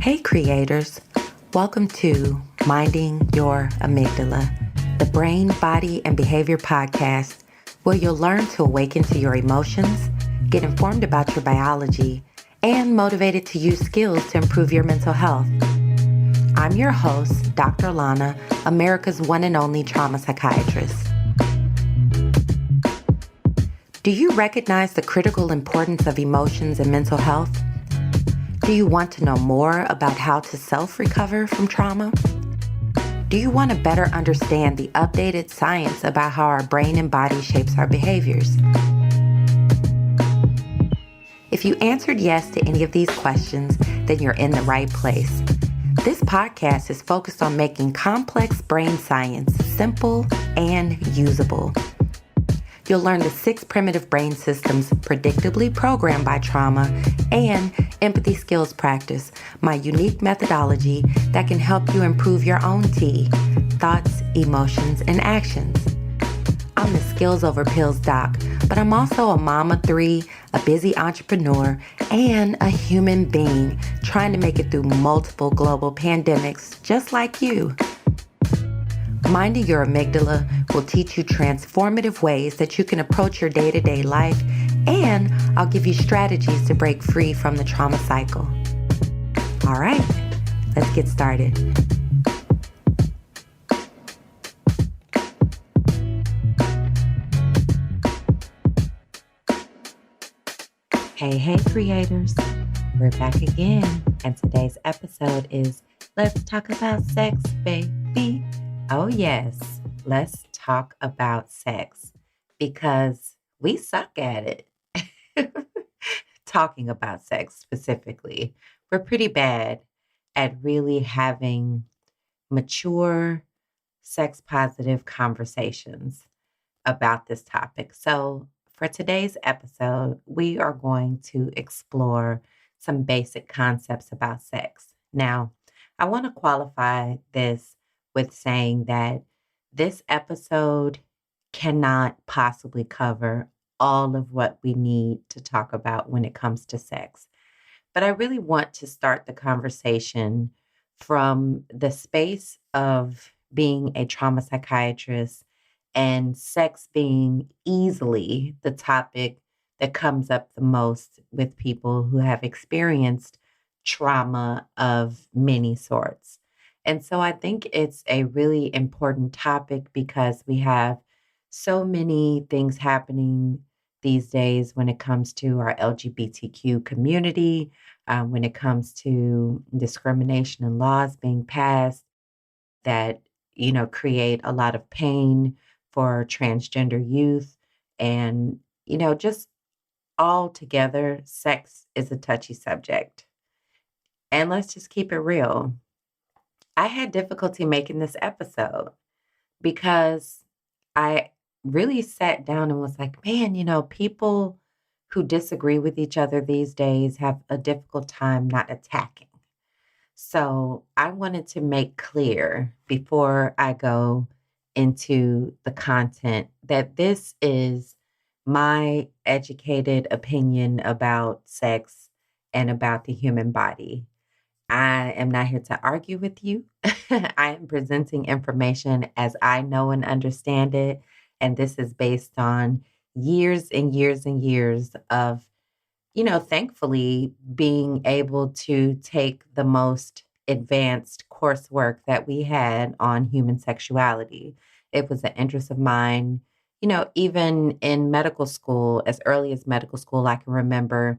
Hey creators, welcome to Minding Your Amygdala, the brain, body, and behavior podcast where you'll learn to awaken to your emotions, get informed about your biology, and motivated to use skills to improve your mental health. I'm your host, Dr. Alauna, America's one and only trauma psychiatrist. Do you recognize the critical importance of emotions and mental health? Do you want to know more about how to self-recover from trauma? Do you want to better understand the updated science about how our brain and body shapes our behaviors? If you answered yes to any of these questions, then you're in the right place. This podcast is focused on making complex brain science simple and usable. You'll learn the 6 primitive brain systems predictably programmed by trauma and empathy skills practice, my unique methodology that can help you improve your own thoughts, emotions, and actions. I'm the Skills Over Pills doc, but I'm also a mom of 3, a busy entrepreneur, and a human being trying to make it through multiple global pandemics just like you. Minding Your Amygdala will teach you transformative ways that you can approach your day-to-day life, and I'll give you strategies to break free from the trauma cycle. All right, let's get started. Hey creators, we're back again, and today's episode is Let's Talk About Sex, Baby. Oh yes, let's talk about sex because we suck at it. Talking about sex specifically. We're pretty bad at really having mature, sex-positive conversations about this topic. So for today's episode, we are going to explore some basic concepts about sex. Now, I want to qualify this with saying that this episode cannot possibly cover all of what we need to talk about when it comes to sex. But I really want to start the conversation from the space of being a trauma psychiatrist and sex being easily the topic that comes up the most with people who have experienced trauma of many sorts. And so I think it's a really important topic because we have so many things happening these days when it comes to our LGBTQ community, when it comes to discrimination and laws being passed that, create a lot of pain for transgender youth. And, just all together, sex is a touchy subject. And let's just keep it real. I had difficulty making this episode because I really sat down and was like, man, people who disagree with each other these days have a difficult time not attacking. So I wanted to make clear before I go into the content that this is my educated opinion about sex and about the human body. I am not here to argue with you. I am presenting information as I know and understand it. And this is based on years and years and years of, thankfully being able to take the most advanced coursework that we had on human sexuality. It was an interest of mine, even in medical school, as early as medical school, I can remember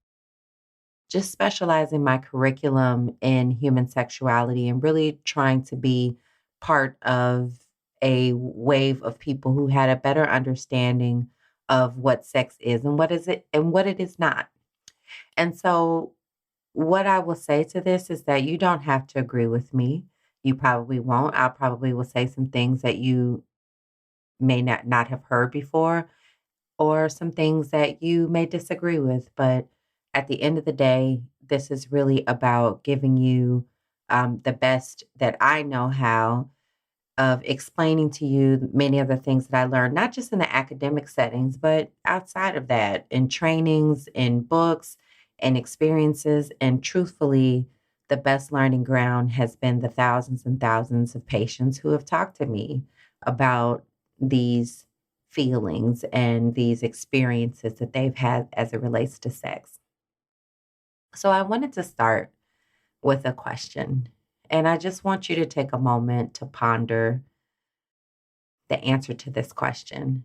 just specializing my curriculum in human sexuality and really trying to be part of a wave of people who had a better understanding of what sex is and what is it and what it is not. And so what I will say to this is that you don't have to agree with me. You probably won't. I probably will say some things that you may not have heard before, or some things that you may disagree with. But at the end of the day, this is really about giving you the best that I know how of explaining to you many of the things that I learned, not just in the academic settings, but outside of that, in trainings, in books, and experiences, and truthfully, the best learning ground has been the thousands and thousands of patients who have talked to me about these feelings and these experiences that they've had as it relates to sex. So I wanted to start with a question, and I just want you to take a moment to ponder the answer to this question.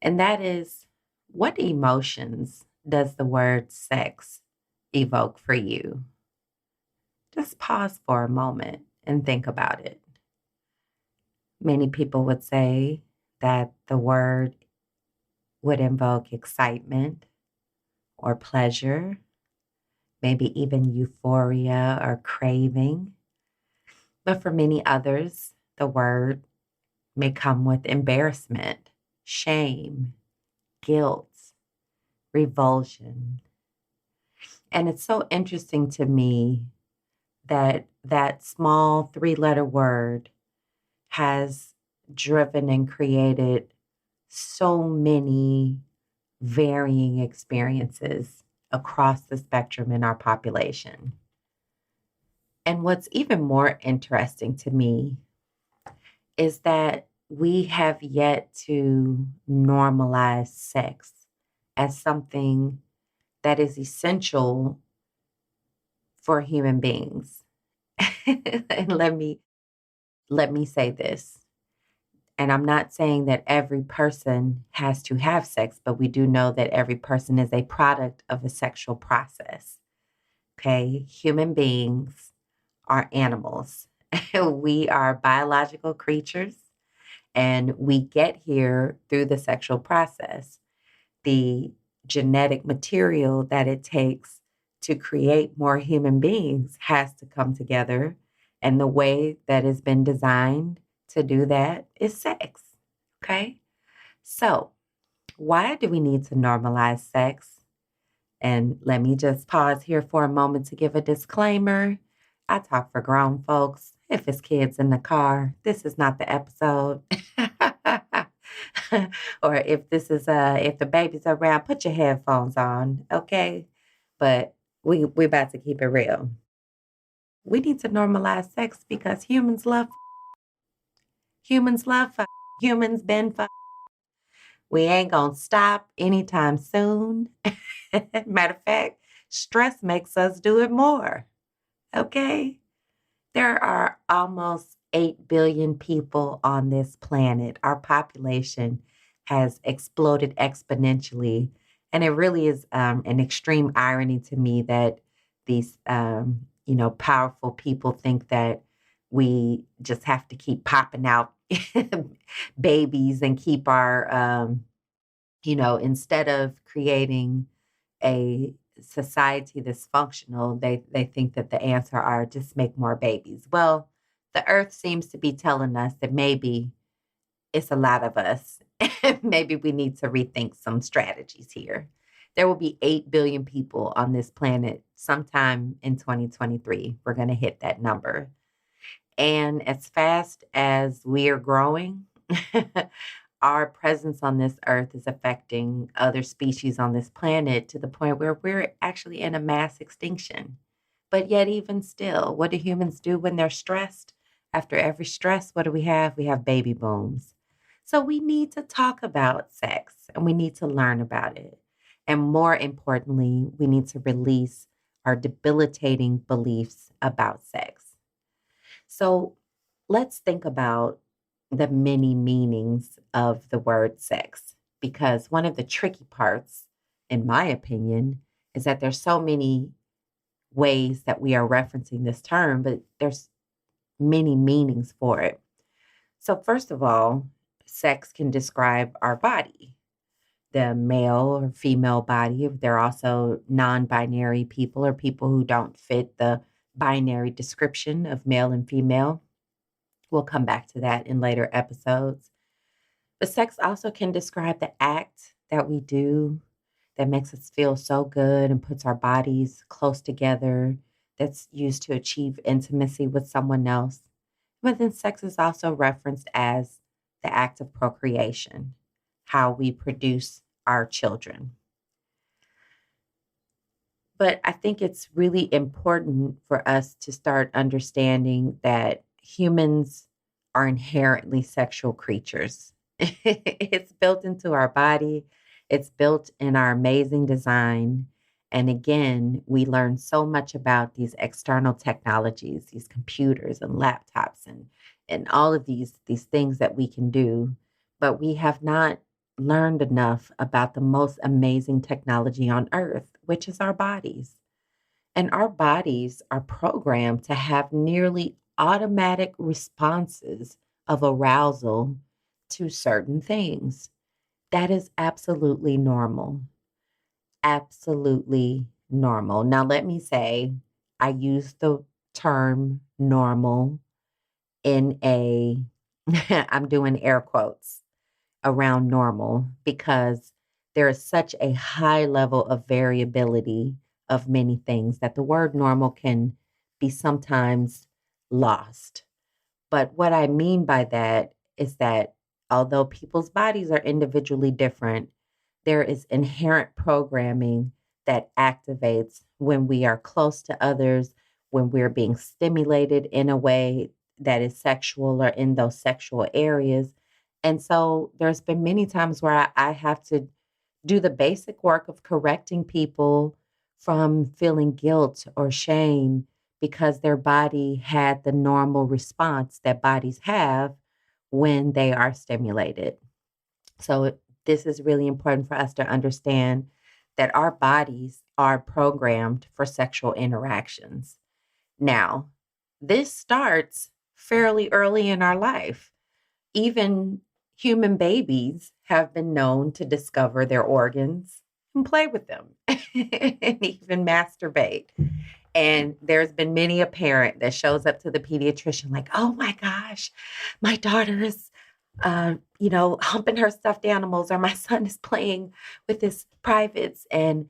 And that is, what emotions does the word sex evoke for you? Just pause for a moment and think about it. Many people would say that the word would invoke excitement or pleasure, maybe even euphoria or craving. But for many others, the word may come with embarrassment, shame, guilt, revulsion. And it's so interesting to me that that small three-letter word has driven and created so many varying experiences across the spectrum in our population. And what's even more interesting to me is that we have yet to normalize sex as something that is essential for human beings. And let me say this. And I'm not saying that every person has to have sex, but we do know that every person is a product of a sexual process. Okay? Human beings are animals. We are biological creatures, and we get here through the sexual process. The genetic material that it takes to create more human beings has to come together. And the way that it's been designed to do that is sex. Okay? So, why do we need to normalize sex? And let me just pause here for a moment to give a disclaimer. I talk for grown folks. If it's kids in the car, this is not the episode. Or if if the baby's around, put your headphones on, okay? But we about to keep it real. We need to normalize sex because humans love humans been We ain't gonna stop anytime soon. Matter of fact, stress makes us do it more. Okay? There are almost 8 billion people on this planet. Our population has exploded exponentially. And it really is an extreme irony to me that these, powerful people think that we just have to keep popping out babies and keep our, instead of creating a society that's functional, they think that the answer are just make more babies. Well, the earth seems to be telling us that maybe it's a lot of us. Maybe we need to rethink some strategies here. There will be 8 billion people on this planet sometime in 2023. We're going to hit that number. And as fast as we are growing, our presence on this earth is affecting other species on this planet to the point where we're actually in a mass extinction. But yet, even still, what do humans do when they're stressed? After every stress, what do? We have baby booms. So we need to talk about sex and we need to learn about it. And more importantly, we need to release our debilitating beliefs about sex. So let's think about the many meanings of the word sex, because one of the tricky parts, in my opinion, is that there's so many ways that we are referencing this term, but there's many meanings for it. So first of all, sex can describe our body, the male or female body. There are also non-binary people or people who don't fit the binary description of male and female. We'll come back to that in later episodes. But sex also can describe the act that we do that makes us feel so good and puts our bodies close together, that's used to achieve intimacy with someone else. But then sex is also referenced as the act of procreation, how we produce our children. But I think it's really important for us to start understanding that humans are inherently sexual creatures. It's built into our body, it's built in our amazing design. And again, we learn so much about these external technologies, these computers and laptops and all of these things that we can do, but we have not learned enough about the most amazing technology on earth, which is our bodies. And our bodies are programmed to have nearly automatic responses of arousal to certain things. That is absolutely normal. Absolutely normal. Now, let me say, I use the term normal in a, I'm doing air quotes around normal because there is such a high level of variability of many things that the word normal can be sometimes lost. But what I mean by that is that although people's bodies are individually different, there is inherent programming that activates when we are close to others, when we're being stimulated in a way that is sexual or in those sexual areas. And so there's been many times where I have to do the basic work of correcting people from feeling guilt or shame because their body had the normal response that bodies have when they are stimulated. So, this is really important for us to understand that our bodies are programmed for sexual interactions. Now, this starts fairly early in our life. Even human babies have been known to discover their organs and play with them and even masturbate. And there's been many a parent that shows up to the pediatrician like, oh my gosh, my daughter is, humping her stuffed animals, or my son is playing with his privates. And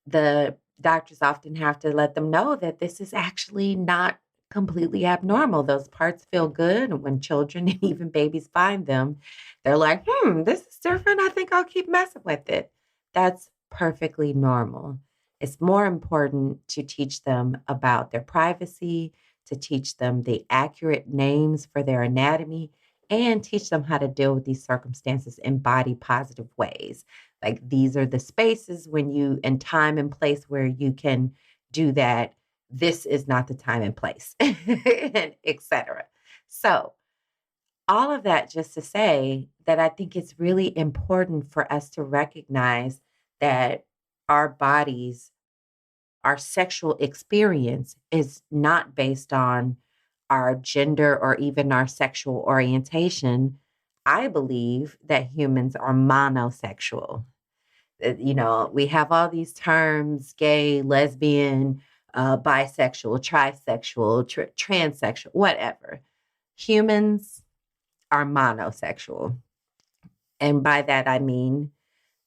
the doctors often have to let them know that this is actually not completely abnormal. Those parts feel good. And when children and even babies find them, they're like, this is different. I think I'll keep messing with it. That's perfectly normal. It's more important to teach them about their privacy, to teach them the accurate names for their anatomy, and teach them how to deal with these circumstances in body positive ways. Like these are the spaces when you, in time and place where you can do that. This is not the time and place, and etc. So, all of that just to say that I think it's really important for us to recognize that our bodies, our sexual experience is not based on our gender or even our sexual orientation. I believe that humans are monosexual. We have all these terms: gay, lesbian, bisexual, trisexual, transsexual, whatever. Humans are monosexual. And by that, I mean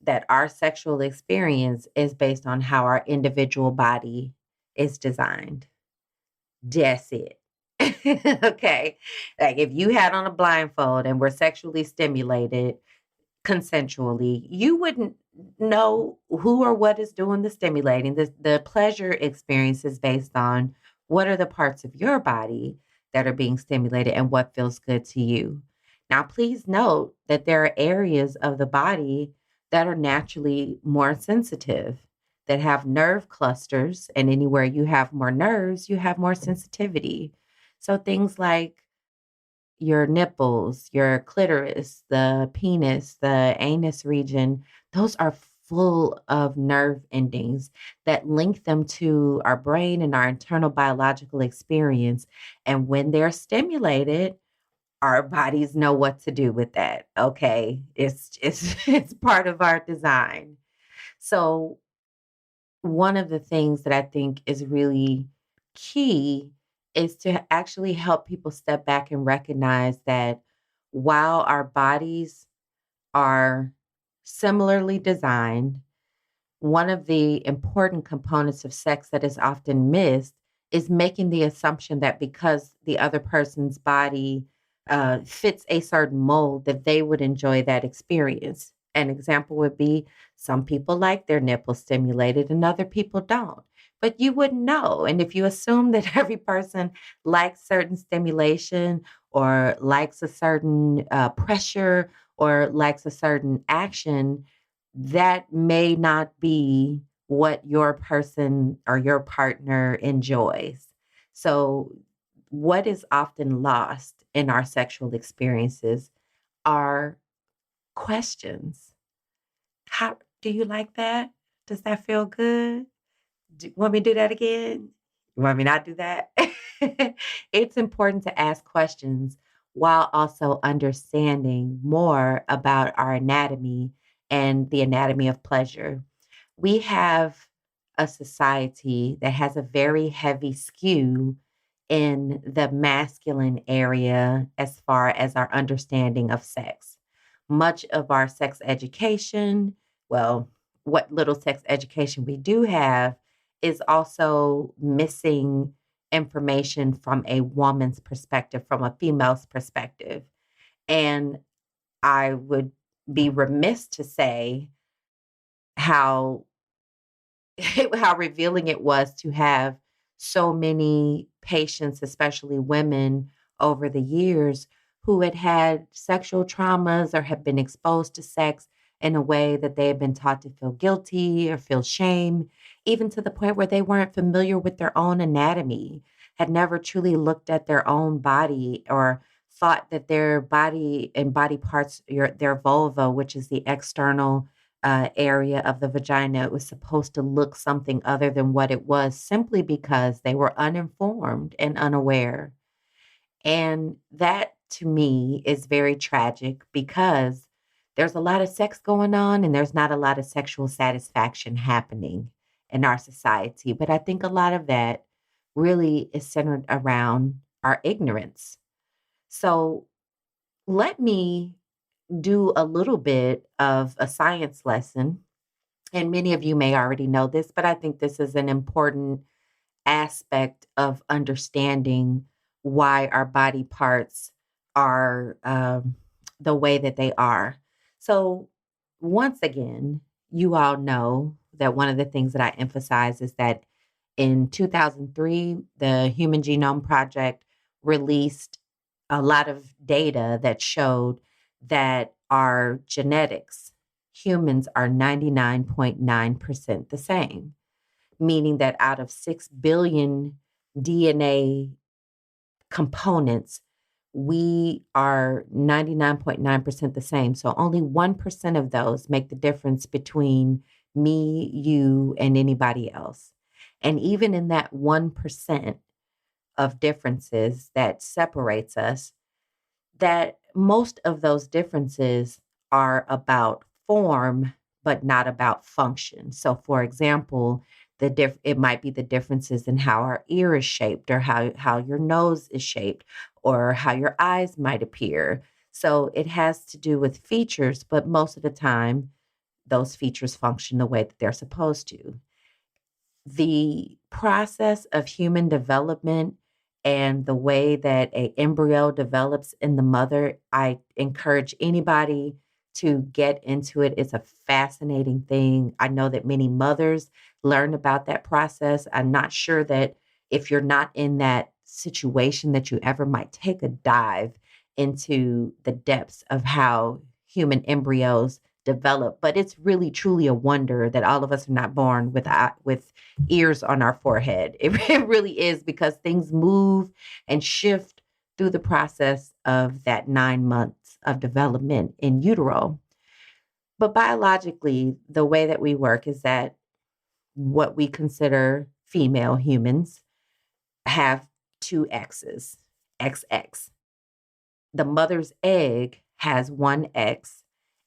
that our sexual experience is based on how our individual body is designed. That's it. Okay. Like if you had on a blindfold and were sexually stimulated, consensually, you wouldn't know who or what is doing the stimulating. The pleasure experience is based on what are the parts of your body that are being stimulated and what feels good to you. Now, please note that there are areas of the body that are naturally more sensitive, that have nerve clusters, and anywhere you have more nerves, you have more sensitivity. So things like your nipples, your clitoris, the penis, the anus region, those are full of nerve endings that link them to our brain and our internal biological experience. And when they're stimulated, our bodies know what to do with that. Okay. It's it's part of our design. So one of the things that I think is really key is to actually help people step back and recognize that while our bodies are similarly designed, one of the important components of sex that is often missed is making the assumption that because the other person's body fits a certain mold, that they would enjoy that experience. An example would be some people like their nipples stimulated and other people don't. But you wouldn't know. And if you assume that every person likes certain stimulation or likes a certain pressure or likes a certain action, that may not be what your person or your partner enjoys. So, what is often lost in our sexual experiences are questions. How do you like that? Does that feel good? Want me to do that again? You want me not do that? It's important to ask questions while also understanding more about our anatomy and the anatomy of pleasure. We have a society that has a very heavy skew in the masculine area as far as our understanding of sex. Much of our sex education, well, what little sex education we do have, is also missing information from a woman's perspective, from a female's perspective. And I would be remiss to say how how revealing it was to have so many patients, especially women, over the years who had had sexual traumas or had been exposed to sex in a way that they had been taught to feel guilty or feel shame, even to the point where they weren't familiar with their own anatomy, had never truly looked at their own body or thought that their body and body parts, their vulva, which is the external area of the vagina, it was supposed to look something other than what it was simply because they were uninformed and unaware. And that to me is very tragic because there's a lot of sex going on and there's not a lot of sexual satisfaction happening in our society. But I think a lot of that really is centered around our ignorance. So let me do a little bit of a science lesson. And many of you may already know this, but I think this is an important aspect of understanding why our body parts are the way that they are. So, once again, you all know that one of the things that I emphasize is that in 2003, the Human Genome Project released a lot of data that showed that our genetics, humans are 99.9% the same, meaning that out of 6 billion DNA components, we are 99.9% the same. So only 1% of those make the difference between me, you, and anybody else. And even in that 1% of differences that separates us, that most of those differences are about form, but not about function. So, for example, it might be the differences in how our ear is shaped, or how your nose is shaped, or how your eyes might appear. So it has to do with features, but most of the time, those features function the way that they're supposed to. The process of human development and the way that a embryo develops in the mother, I encourage anybody to get into it. It's a fascinating thing. I know that many mothers learn about that process. I'm not sure that if you're not in that situation that you ever might take a dive into the depths of how human embryos develop. But it's really truly a wonder that all of us are not born with ears on our forehead. It really is, because things move and shift through the process of that 9 months of development in utero. But biologically, the way that we work is that what we consider female humans have two X's, XX. The mother's egg has one X,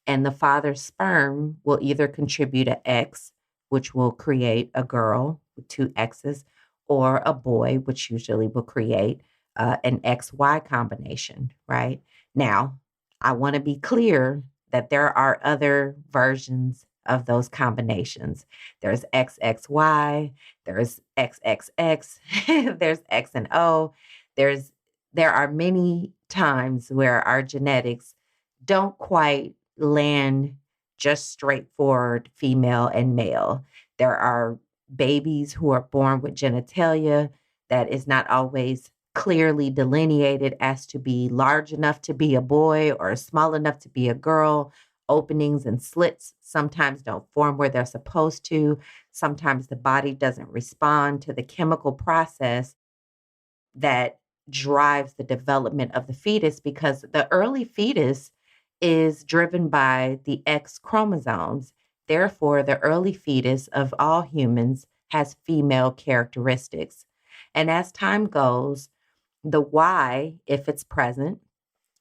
and the father's sperm will either contribute an X, which will create a girl with two X's, or a boy, which usually will create an XY combination, right? Now, I want to be clear that there are other versions of those combinations. There's XXY, there's XXX, there's X and O. There are many times where our genetics don't quite land just straightforward female and male. There are babies who are born with genitalia that is not always clearly delineated as to be large enough to be a boy or small enough to be a girl. Openings and slits sometimes don't form where they're supposed to. Sometimes the body doesn't respond to the chemical process that drives the development of the fetus, because the early fetus is driven by the X chromosomes. Therefore, the early fetus of all humans has female characteristics. And as time goes, the Y, if it's present,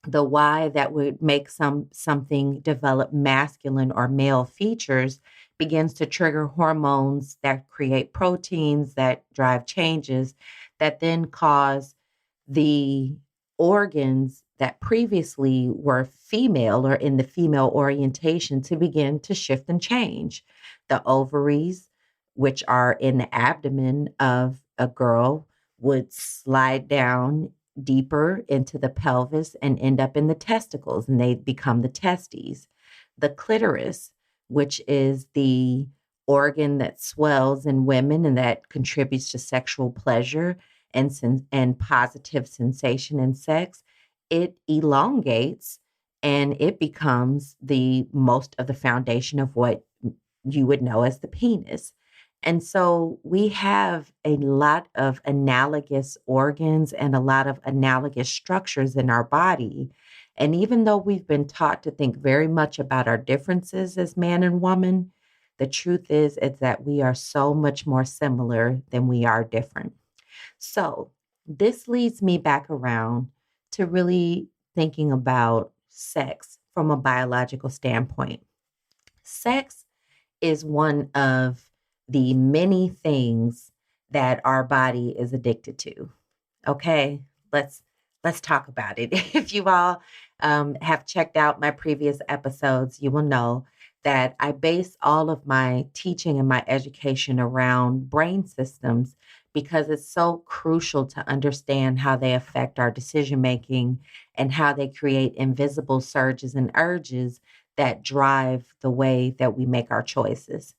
the Y that would make something develop masculine or male features begins to trigger hormones that create proteins that drive changes that then cause the organs that previously were female or in the female orientation to begin to shift and change. The ovaries, which are in the abdomen of a girl, would slide down deeper into the pelvis and end up in the testicles, and they become the testes. The clitoris, which is the organ that swells in women and that contributes to sexual pleasure and positive sensation in sex, it elongates and it becomes the most of the foundation of what you would know as the penis. And so we have a lot of analogous organs and a lot of analogous structures in our body. And even though we've been taught to think very much about our differences as man and woman, the truth is that we are so much more similar than we are different. So this leads me back around to really thinking about sex from a biological standpoint. Sex is one of the many things that our body is addicted to. Okay, let's talk about it. If you all have checked out my previous episodes, you will know that I base all of my teaching and my education around brain systems because it's so crucial to understand how they affect our decision making and how they create invisible surges and urges that drive the way that we make our choices.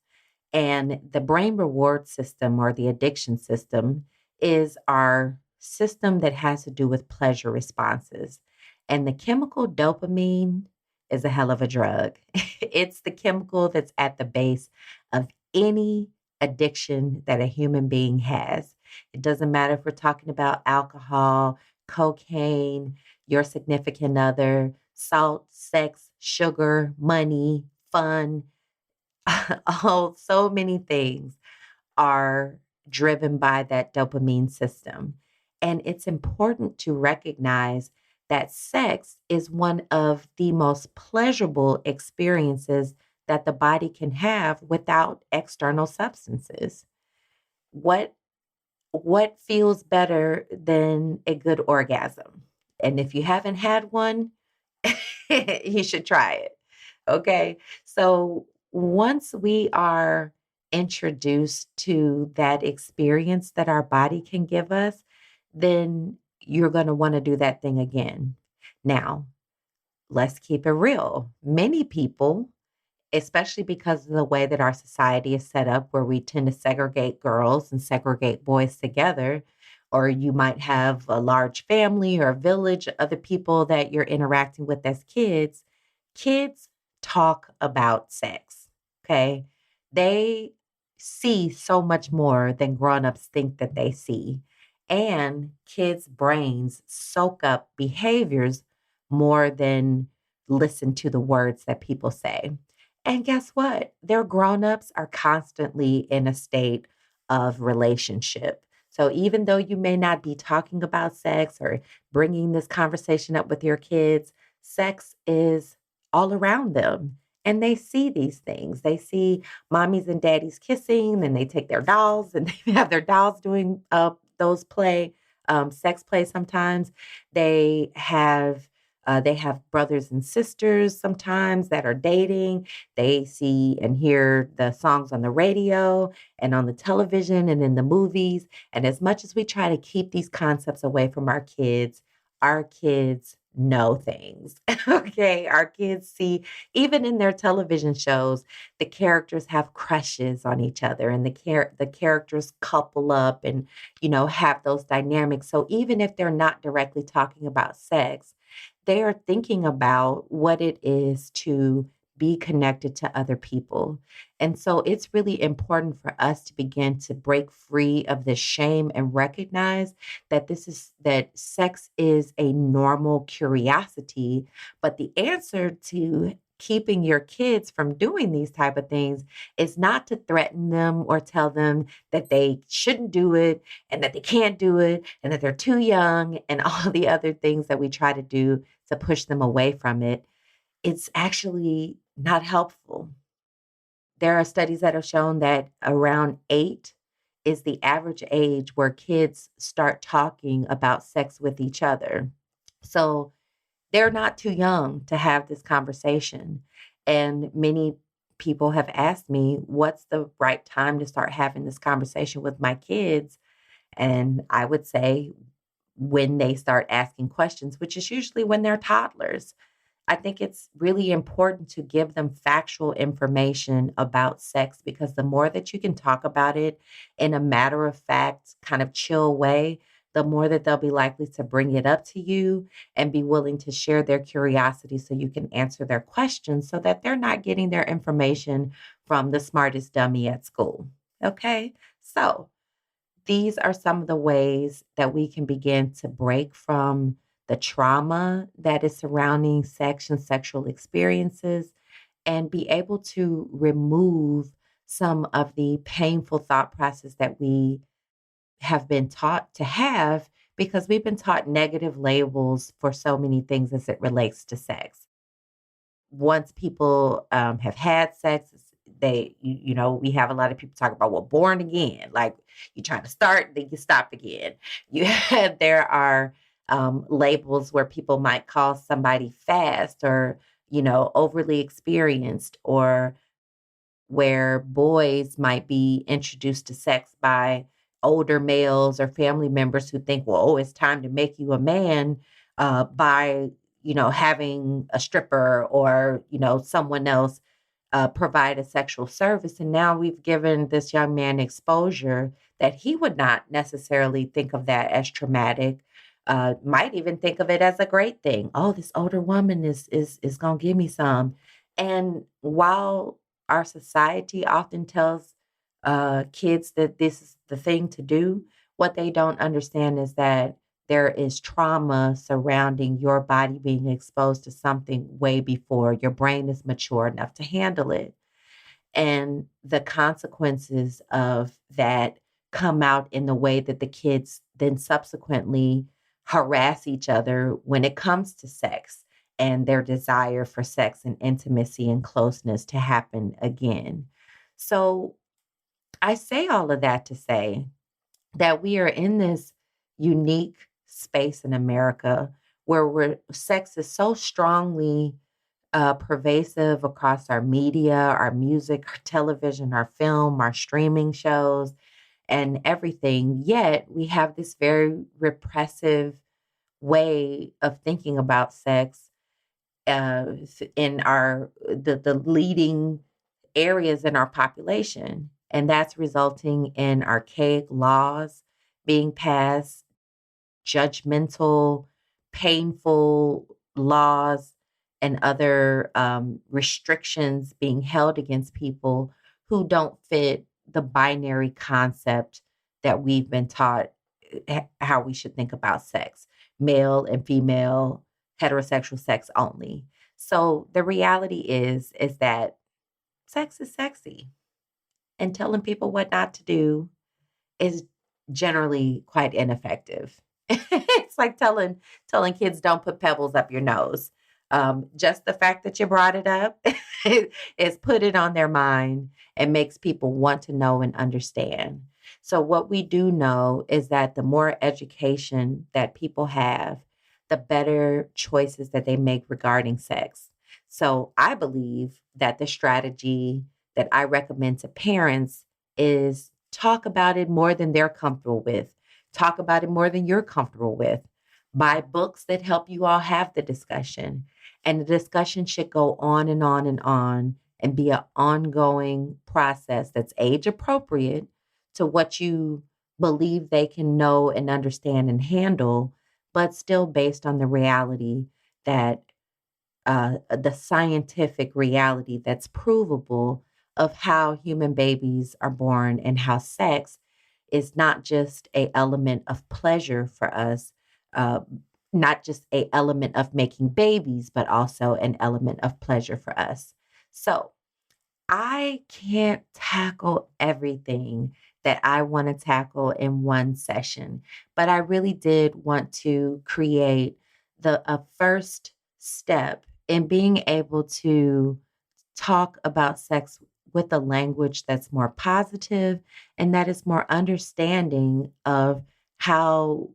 And the brain reward system or the addiction system is our system that has to do with pleasure responses. And the chemical dopamine is a hell of a drug. It's the chemical that's at the base of any addiction that a human being has. It doesn't matter if we're talking about alcohol, cocaine, your significant other, salt, sex, sugar, money, fun. Oh, so many things are driven by that dopamine system. And it's important to recognize that sex is one of the most pleasurable experiences that the body can have without external substances. What what feels better than a good orgasm? And if you haven't had one, you should try it. Okay. So once we are introduced to that experience that our body can give us, then you're going to want to do that thing again. Now, let's keep it real. Many people, especially because of the way that our society is set up, where we tend to segregate girls and segregate boys together, or you might have a large family or a village, other people that you're interacting with as kids, kids talk about sex, okay? They see so much more than grown-ups think that they see. And kids' brains soak up behaviors more than listen to the words that people say. And guess what? Their grown-ups are constantly in a state of relationship. So even though you may not be talking about sex or bringing this conversation up with your kids, sex is all around them. And they see these things. They see mommies and daddies kissing, and they take their dolls and they have their dolls doing those sex play sometimes. They have brothers and sisters sometimes that are dating. They see and hear the songs on the radio and on the television and in the movies. And as much as we try to keep these concepts away from our kids know things. Okay. Our kids see, even in their television shows, the characters have crushes on each other and the characters couple up and, have those dynamics. So even if they're not directly talking about sex, they are thinking about what it is to be connected to other people. And so it's really important for us to begin to break free of this shame and recognize that sex is a normal curiosity, but the answer to keeping your kids from doing these type of things is not to threaten them or tell them that they shouldn't do it and that they can't do it and that they're too young and all the other things that we try to do to push them away from it. It's actually not helpful. There are studies that have shown that around 8 is the average age where kids start talking about sex with each other. So they're not too young to have this conversation. And many people have asked me, what's the right time to start having this conversation with my kids? And I would say when they start asking questions, which is usually when they're toddlers. I think it's really important to give them factual information about sex because the more that you can talk about it in a matter of fact, kind of chill way, the more that they'll be likely to bring it up to you and be willing to share their curiosity so you can answer their questions so that they're not getting their information from the smartest dummy at school. Okay. So these are some of the ways that we can begin to break from the trauma that is surrounding sex and sexual experiences and be able to remove some of the painful thought process that we have been taught to have because we've been taught negative labels for so many things as it relates to sex. Once people have had sex, we have a lot of people talk about, well, born again, like you try to start, then you stop again. There are labels where people might call somebody fast or, overly experienced, or where boys might be introduced to sex by older males or family members who think, well, oh, it's time to make you a man by, having a stripper or, someone else provide a sexual service. And now we've given this young man exposure that he would not necessarily think of that as traumatic. Might even think of it as a great thing. Oh, this older woman is gonna give me some. And while our society often tells kids that this is the thing to do, what they don't understand is that there is trauma surrounding your body being exposed to something way before your brain is mature enough to handle it. And the consequences of that come out in the way that the kids then subsequently harass each other when it comes to sex and their desire for sex and intimacy and closeness to happen again. So I say all of that to say that we are in this unique space in America where sex is so strongly pervasive across our media, our music, our television, our film, our streaming shows, and everything. Yet we have this very repressive way of thinking about sex in the leading areas in our population. And that's resulting in archaic laws being passed, judgmental, painful laws, and other restrictions being held against people who don't fit the binary concept that we've been taught how we should think about sex, male and female, heterosexual sex only. So the reality is that sex is sexy, and telling people what not to do is generally quite ineffective. It's like telling kids don't put pebbles up your nose. Just the fact that you brought it up is put it on their mind and makes people want to know and understand. So what we do know is that the more education that people have, the better choices that they make regarding sex. So I believe that the strategy that I recommend to parents is talk about it more than they're comfortable with. Talk about it more than you're comfortable with. Buy books that help you all have the discussion. And the discussion should go on and on and on and be an ongoing process that's age appropriate to what you believe they can know and understand and handle, but still based on the reality that the scientific reality that's provable of how human babies are born and how sex is not just a element of pleasure for us, uh, not just a element of making babies, but also an element of pleasure for us. So I can't tackle everything that I want to tackle in one session, but I really did want to create a first step in being able to talk about sex with a language that's more positive and that is more understanding of how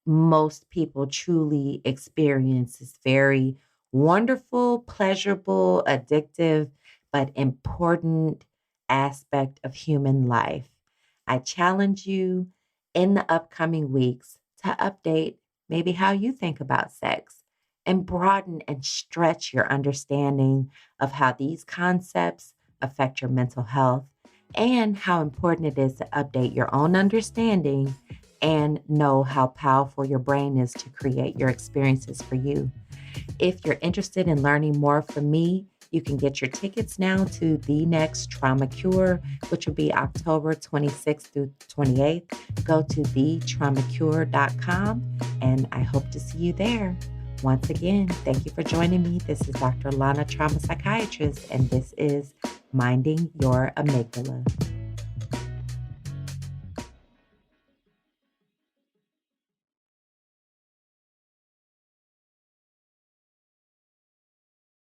most people truly experience this very wonderful, pleasurable, addictive, but important aspect of human life. I challenge you in the upcoming weeks to update maybe how you think about sex and broaden and stretch your understanding of how these concepts affect your mental health and how important it is to update your own understanding and know how powerful your brain is to create your experiences for you. If you're interested in learning more from me, you can get your tickets now to the next Trauma Cure, which will be October 26th through 28th. Go to thetraumacure.com, and I hope to see you there. Once again, thank you for joining me. This is Dr. Alauna, trauma psychiatrist, and this is Minding Your Amygdala.